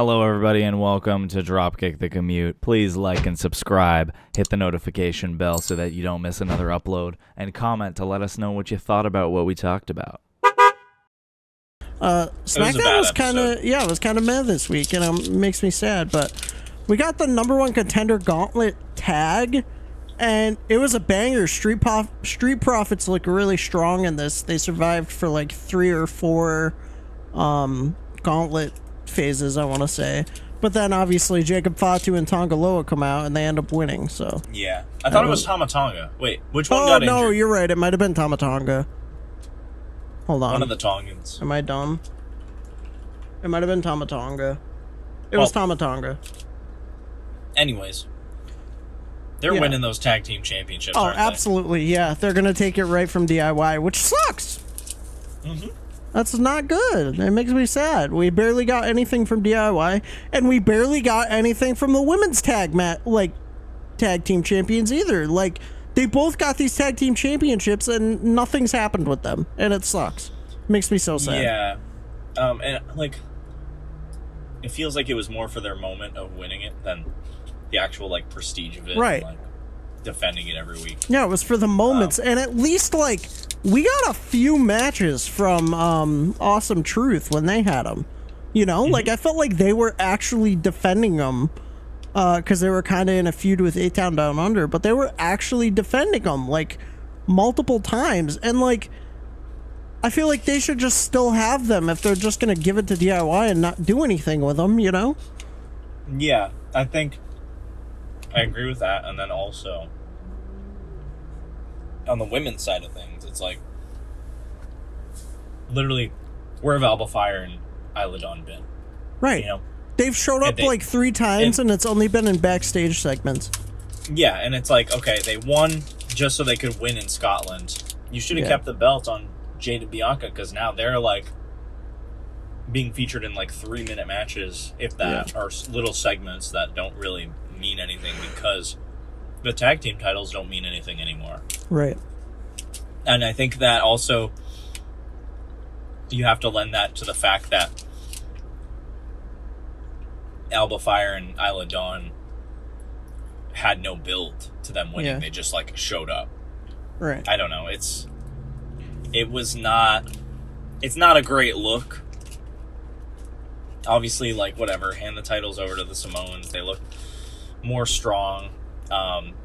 Hello, everybody, and welcome to Dropkick the Commute. Please like and subscribe. Hit the notification bell so that you don't miss another upload. And comment to let us know what you thought about what we talked about. Smackdown was kind of meh this week, and it makes me sad. But we got the #1 contender gauntlet tag, and it was a banger. Street Profits look really strong in this. They survived for like 3 or 4 gauntlet phases, I want to say. But then obviously Jacob Fatu and Tongaloa come out and they end up winning. So yeah, I thought it was Tamatonga. Wait, which one got injured? Oh no, you're right. It might have been Tamatonga. Hold on. One of the Tongans. Am I dumb? It might have been Tamatonga. It was Tamatonga. Anyways, they're winning those tag team championships. Oh, aren't they? Absolutely. Yeah, they're gonna take it right from DIY, which sucks. That's not good. It makes me sad. We barely got anything from DIY, and we barely got anything from the women's tag team champions either. Like, they both got these tag team championships, and nothing's happened with them, and it sucks. It makes me so sad. Yeah, and like, it feels like it was more for their moment of winning it than the actual like prestige of it. Right. And, like, defending it every week. Yeah, it was for the moments, and at least like we got a few matches from Awesome Truth when they had them. You know, like I felt like they were actually defending them because they were kind of in a feud with A-Town Down Under, but they were actually defending them like multiple times, and like I feel like they should just still have them if they're just gonna give it to DIY and not do anything with them. You know? Yeah, I think I agree with that, and then also on the women's side of things, it's like literally where have Alba Fire and Isla Dawn been? Right. You know, they've showed up like 3 times, and it's only been in backstage segments. Yeah, and it's like, okay, they won just so they could win in Scotland. You should have kept the belt on Jade and Bianca, because now they're like being featured in like 3-minute matches, if that, or little segments that don't really mean anything, because the tag team titles don't mean anything anymore. Right. And I think that also you have to lend that to the fact that Alba Fire and Isla Dawn had no build to them winning. They just like showed up. Right. I don't know. It's not a great look. Obviously, like, whatever, hand the titles over to the Samoans. They look more strong.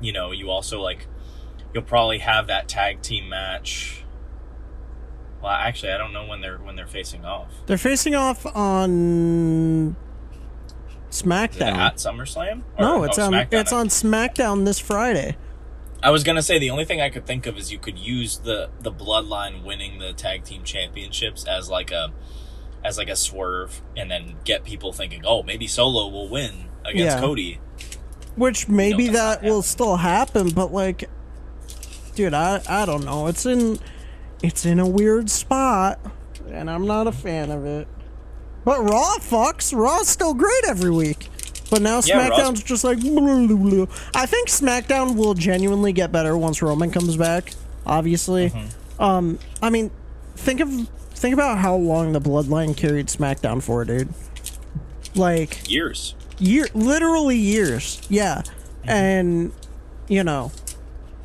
You know, you also, like, you'll probably have that tag team match. Well, actually, I don't know when they're facing off. They're facing off on SmackDown. Is it at SummerSlam? No, it's on SmackDown this Friday. I was gonna say the only thing I could think of is you could use the Bloodline winning the tag team championships as like a swerve, and then get people thinking, oh, maybe Solo will win against Cody. Which maybe that will still happen, but like, dude, I don't know. It's in a weird spot, and I'm not a fan of it. But Raw's still great every week. But now SmackDown's just like blah, blah, blah. I think SmackDown will genuinely get better once Roman comes back, obviously. I mean, think about how long the Bloodline carried SmackDown for, dude. Like literally years. Yeah. And you know,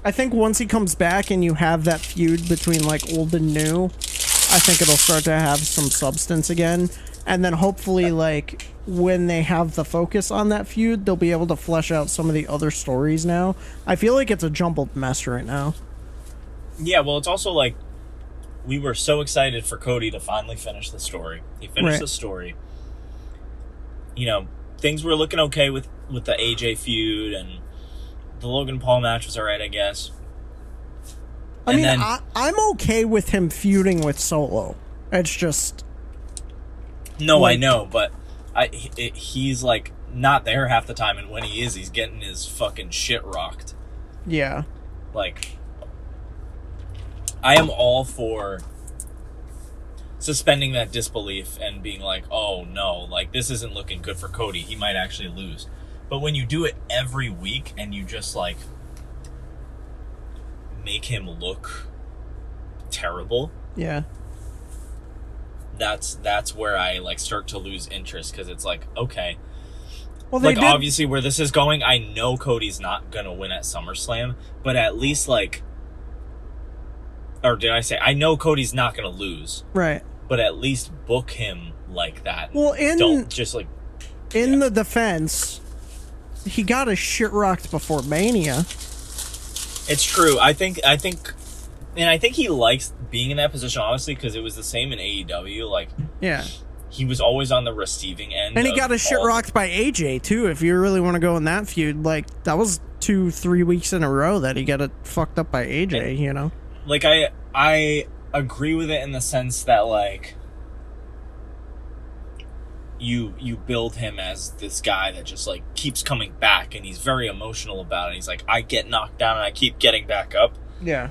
I think once he comes back and you have that feud between like old and new, I think it'll start to have some substance again. And then hopefully, like, when they have the focus on that feud, they'll be able to flesh out some of the other stories now. I feel like it's a jumbled mess right now. Yeah, well, it's also like, we were so excited for Cody to finally finish the story. He finished the story. You know, things were looking okay with the AJ feud, and the Logan Paul match was alright, I guess. I'm okay with him feuding with Solo. It's just... No, I know, but he's, like, not there half the time, and when he is, he's getting his fucking shit rocked. Yeah. Like, I am all for suspending that disbelief and being like, oh, no, like, this isn't looking good for Cody. He might actually lose. But when you do it every week and you just, like, make him look terrible... Yeah. that's where I like start to lose interest, because it's like, okay, Well, like obviously where this is going, I know Cody's not gonna win at SummerSlam, but at least like, or did I say I know Cody's not gonna lose, right? but at least book him like that. Well, don't just like in the defense, he got his shit rocked before Mania. It's true. I think he likes being in that position, honestly, because it was the same in AEW. Like, yeah, he was always on the receiving end, and he got his shit rocked by AJ too. If you really want to go in that feud, like that was 2-3 weeks in a row that he got it fucked up by AJ. You know, like I agree with it in the sense that like you build him as this guy that just like keeps coming back, and he's very emotional about it. He's like, I get knocked down and I keep getting back up. yeah.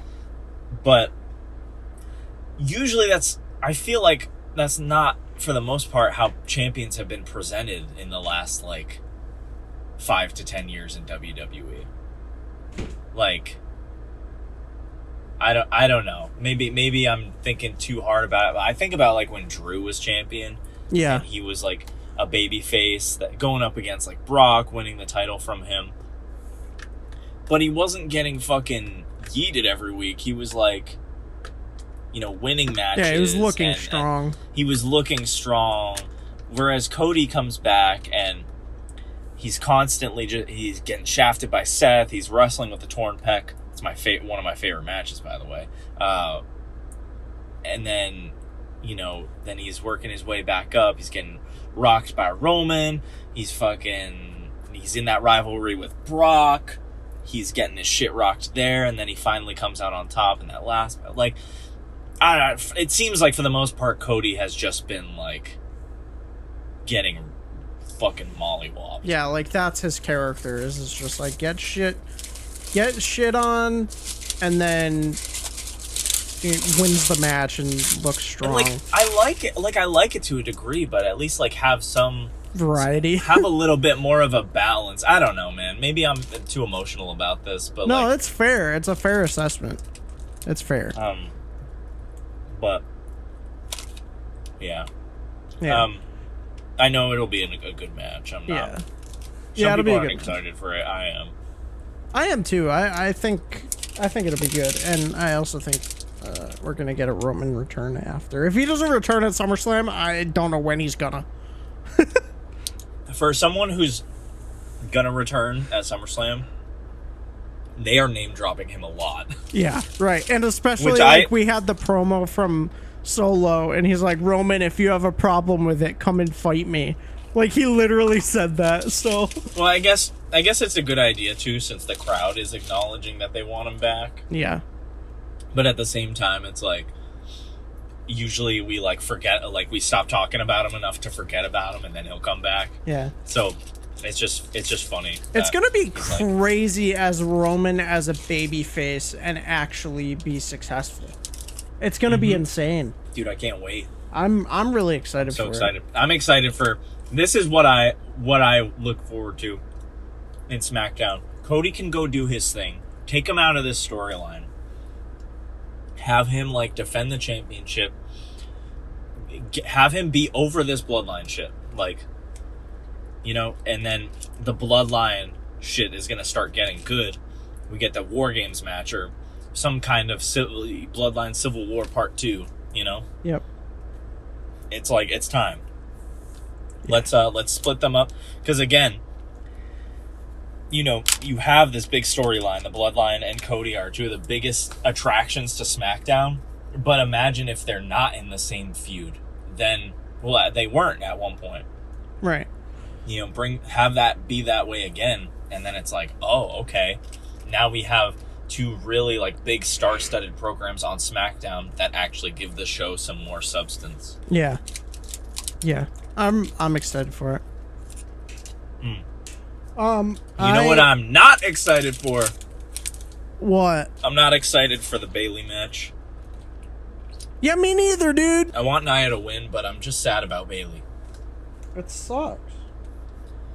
But usually I feel like that's not, for the most part, how champions have been presented in the last like 5 to 10 years in WWE. Like, I don't know. Maybe I'm thinking too hard about it. But I think about like when Drew was champion. Yeah. And he was like a baby face that going up against like Brock, winning the title from him. But he wasn't getting fucking yeeted every week. He was like, you know, winning matches. Yeah, he was looking strong. And he was looking strong. Whereas Cody comes back and he's constantly he's getting shafted by Seth. He's wrestling with the torn pec. It's one of my favorite matches, by the way. And then, you know, then he's working his way back up. He's getting rocked by Roman. He's in that rivalry with Brock. He's getting his shit rocked there, and then he finally comes out on top in that last. Like, I don't know. It seems like for the most part, Cody has just been like getting fucking mollywopped. Yeah, like that's his character. Is just like get shit on, and then he wins the match and looks strong. And like I like it. Like I like it to a degree, but at least like have some variety. Have a little bit more of a balance. I don't know, man. Maybe I'm too emotional about this, but no, like, it's fair. It's a fair assessment. It's fair. But yeah. Yeah. I know it'll be a good match. I'm not. Yeah. Some Yeah, it'll people be a aren't good excited for it. I am. I am too. I think it'll be good, and I also think we're gonna get a Roman return after. If he doesn't return at SummerSlam, I don't know when he's gonna. For someone who's gonna return at SummerSlam, they are name dropping him a lot. Yeah, right, and especially Which like we had the promo from Solo, and he's like, Roman, if you have a problem with it, come and fight me. Like he literally said that. So well, I guess it's a good idea too, since the crowd is acknowledging that they want him back. yeah, But at the same time, it's like usually we like forget, like we stop talking about him enough to forget about him, and then he'll come back. yeah. So it's just funny. It's gonna be crazy as Roman as a baby face and actually be successful. It's gonna be insane. Dude, I can't wait. I'm really excited for Excited. I'm excited for this. Is what I look forward to in SmackDown. Cody can go do his thing. Take him out of this storyline. Have him like defend the championship. Have him be over this bloodline shit. Like, you know, and then the bloodline shit is gonna start getting good. We get the War Games match or some kind of bloodline civil war part 2. You know. Yep. It's like it's time. Let's split them up, because again, you know, you have this big storyline. The Bloodline and Cody are 2 of the biggest attractions to SmackDown. But imagine if they're not in the same feud. Then, well, they weren't at one point. Right. You know, have that be that way again, and then it's like, oh, okay, now we have 2 really like big star-studded programs on SmackDown that actually give the show some more substance. Yeah. Yeah. I'm excited for it. You know what I'm not excited for? What? I'm not excited for the Bayley match. Yeah, me neither, dude. I want Nia to win, but I'm just sad about Bayley. It sucks.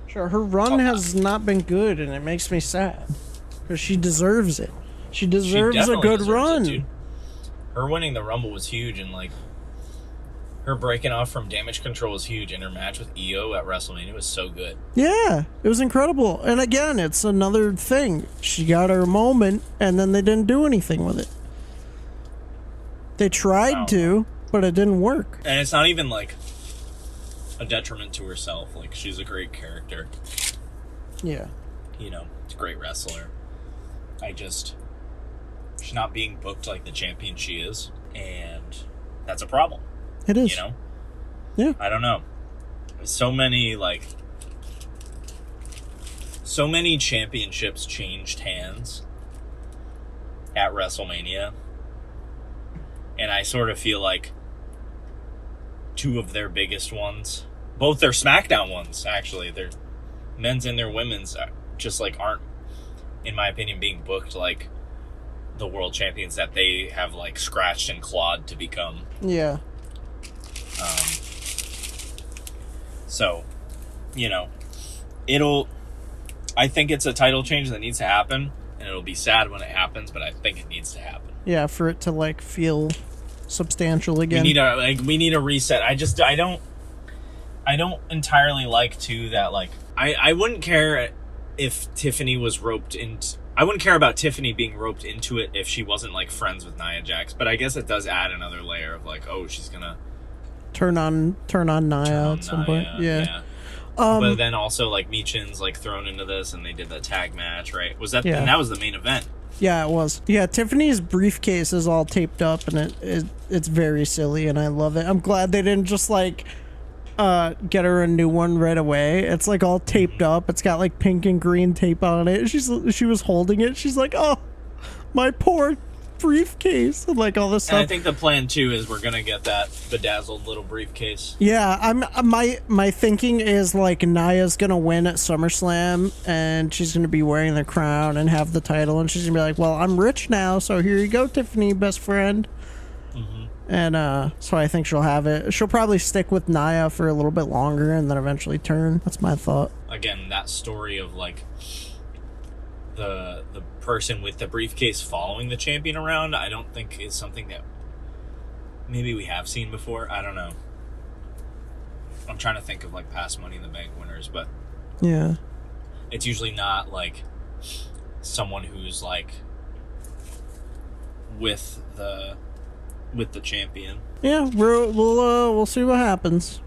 Sure, her run has not been good, and it makes me sad. Because she deserves it. She deserves a good run. Her winning the Rumble was huge, and like, Her breaking off from Damage Control was huge, and her match with Io at WrestleMania was so good. Yeah, it was incredible. And again, it's another thing. She got her moment, and then they didn't do anything with it. They tried to, but it didn't work. And it's not even like a detriment to herself. Like, she's a great character. Yeah. You know, it's a great wrestler. She's not being booked like the champion she is, and that's a problem. It is. You know? Yeah. I don't know. So many championships changed hands at WrestleMania. And I sort of feel like two of their biggest ones, both their Smackdown ones, actually, their men's and their women's, just like aren't, in my opinion, being booked like the world champions that they have like scratched and clawed to become. Yeah. So, you know, I think it's a title change that needs to happen, and it'll be sad when it happens, but I think it needs to happen. Yeah, for it to like feel substantial again. We need a reset. I don't entirely like too that like I wouldn't care if Tiffany was roped into. I wouldn't care about Tiffany being roped into it if she wasn't like friends with Nia Jax, but I guess it does add another layer of like, oh, she's gonna turn on Nia at some point. Yeah. But then also like Michin's like thrown into this, and they did that tag match, right? Was that? Yeah. And that was the main event. Yeah, it was. Yeah, Tiffany's briefcase is all taped up, and it's very silly, and I love it. I'm glad they didn't just like get her a new one right away. It's like all taped up. It's got like pink and green tape on it. She was holding it. She's like, oh, my poor briefcase, and like all this stuff. And I think the plan too is we're gonna get that bedazzled little briefcase. Yeah, my thinking is like Nia's gonna win at SummerSlam, and she's gonna be wearing the crown and have the title, and she's gonna be like, well, I'm rich now, so here you go, Tiffany, best friend. And so I think she'll have it. She'll probably stick with Nia for a little bit longer and then eventually turn. That's my thought. Again, that story of like the person with the briefcase following the champion around, I don't think is something that maybe we have seen before. I don't know. I'm trying to think of like past Money in the Bank winners, but yeah, it's usually not like someone who's like with the champion. Yeah, we'll see what happens.